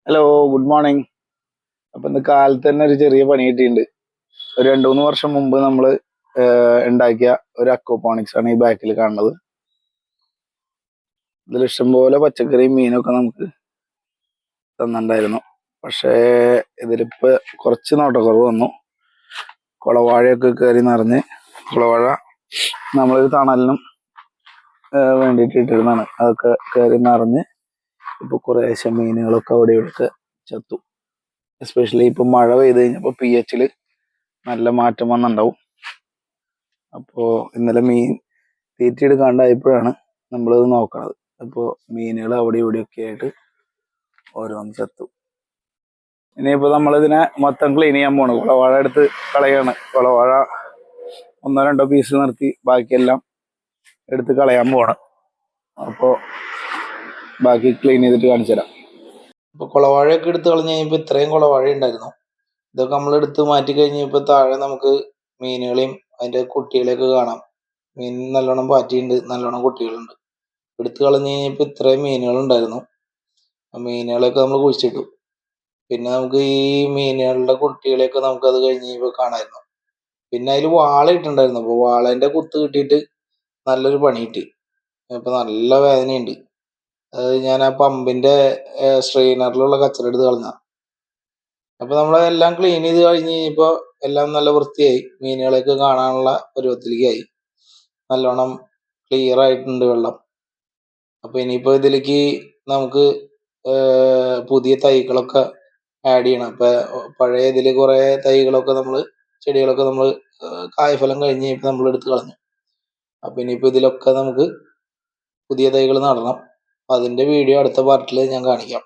Hello, good morning. അപ്പൊ ഇന്ന് കാലത്ത് തന്നെ ഒരു ചെറിയ പണി കിട്ടിയിട്ടുണ്ട്. ഒരു 2-3 വർഷം മുമ്പ് നമ്മൾ ഉണ്ടാക്കിയ ഒരു അക്വാപോണിക്സ് ആണ് ഈ ബാക്കിൽ കാണുന്നത്. ഇതിൽ ഇഷ്ടംപോലെ പച്ചക്കറിയും മീനൊക്കെ നമുക്ക് തന്നിട്ടുണ്ടായിരുന്നു. പക്ഷേ ഇതിലിപ്പോ കുറച്ച് നോട്ടക്കുറവ് വന്നു. കുളവാഴയൊക്കെ കയറി നിറഞ്ഞ്, കുളവാഴ നമ്മളൊരു തണലിനും വേണ്ടിയിട്ട് ഇട്ടിരുന്നതാണ്. അതൊക്കെ കയറി നിറഞ്ഞ് ഇപ്പൊ കുറേശ്ശെ മീനുകളൊക്കെ അവിടെ ഇവിടെയൊക്കെ ചത്തു. എസ്പെഷ്യലി ഇപ്പൊ മഴ പെയ്ത് കഴിഞ്ഞപ്പോൾ pH നല്ല മാറ്റം വന്നിട്ടുണ്ടാവും. അപ്പോൾ ഇന്നലെ മീൻ തീറ്റ എടുക്കാണ്ടായപ്പോഴാണ് നമ്മളിത് നോക്കണത്. അപ്പോൾ മീനുകൾ അവിടെ ഇവിടെയൊക്കെ ആയിട്ട് ഓരോന്ന് ചത്തു. ഇനിയിപ്പോൾ നമ്മളിതിനെ മൊത്തം ക്ലീൻ ചെയ്യാൻ പോണ്. കുളവാഴ എടുത്ത് കളയാണ്. കുളവാഴ 1-2 പീസ് നിർത്തി ബാക്കിയെല്ലാം എടുത്ത് കളയാൻ പോണ്. അപ്പോൾ ബാക്കി ക്ലീൻ ചെയ്തിട്ട് കാണിച്ചു തരാം. ഇപ്പോൾ കുളവാഴയൊക്കെ എടുത്ത് കളഞ്ഞ് കഴിഞ്ഞപ്പോൾ ഇത്രയും കുളവാഴ ഉണ്ടായിരുന്നു. ഇതൊക്കെ നമ്മളെടുത്ത് മാറ്റി കഴിഞ്ഞപ്പോൾ താഴെ നമുക്ക് മീനുകളെയും അതിൻ്റെ കുട്ടികളെയൊക്കെ കാണാം. മീൻ നല്ലോണം പാറ്റിയുണ്ട്, നല്ലോണം കുട്ടികളുണ്ട്. എടുത്ത് കളഞ്ഞ് കഴിഞ്ഞപ്പോൾ ഇത്രയും മീനുകളുണ്ടായിരുന്നു. ആ മീനുകളെയൊക്കെ നമ്മൾ കുഴിച്ചിട്ടു. പിന്നെ നമുക്ക് ഈ മീനുകളുടെ കുട്ടികളെയൊക്കെ നമുക്ക് അത് കഴിഞ്ഞ് കഴിഞ്ഞപ്പോൾ കാണാമായിരുന്നു. പിന്നെ അതിൽ വാള ഇട്ടുണ്ടായിരുന്നു. അപ്പോൾ വാളേൻ്റെ കുത്ത് കിട്ടിയിട്ട് നല്ലൊരു പണി കിട്ടി. ഇപ്പം നല്ല വേദനയുണ്ട്. അത് ഞാൻ ആ പമ്പിൻ്റെ സ്ട്രെയിനറിലുള്ള കച്ചറ എടുത്ത് കളഞ്ഞ. അപ്പോൾ നമ്മളെല്ലാം ക്ലീൻ ചെയ്ത് കഴിഞ്ഞ് കഴിഞ്ഞപ്പോൾ എല്ലാം നല്ല വൃത്തിയായി. മീനുകളെയൊക്കെ കാണാനുള്ള പരുവത്തിലേക്കായി. നല്ലോണം ക്ലിയർ ആയിട്ടുണ്ട് വെള്ളം. അപ്പോൾ ഇനിയിപ്പോൾ ഇതിലേക്ക് നമുക്ക് പുതിയ തൈകളൊക്കെ ആഡ് ചെയ്യണം. അപ്പോൾ പഴയ ഇതിൽ കുറേ തൈകളൊക്കെ ചെടികളൊക്കെ നമ്മൾ കായ്ഫലം കഴിഞ്ഞ് കഴിഞ്ഞപ്പോൾ നമ്മൾ എടുത്ത് കളഞ്ഞു. അപ്പോൾ ഇനിയിപ്പോൾ ഇതിലൊക്കെ നമുക്ക് പുതിയ തൈകൾ നടണം. അതിൻ്റെ വീഡിയോ അടുത്ത പാർട്ടിൽ ഞാൻ കാണിക്കാം.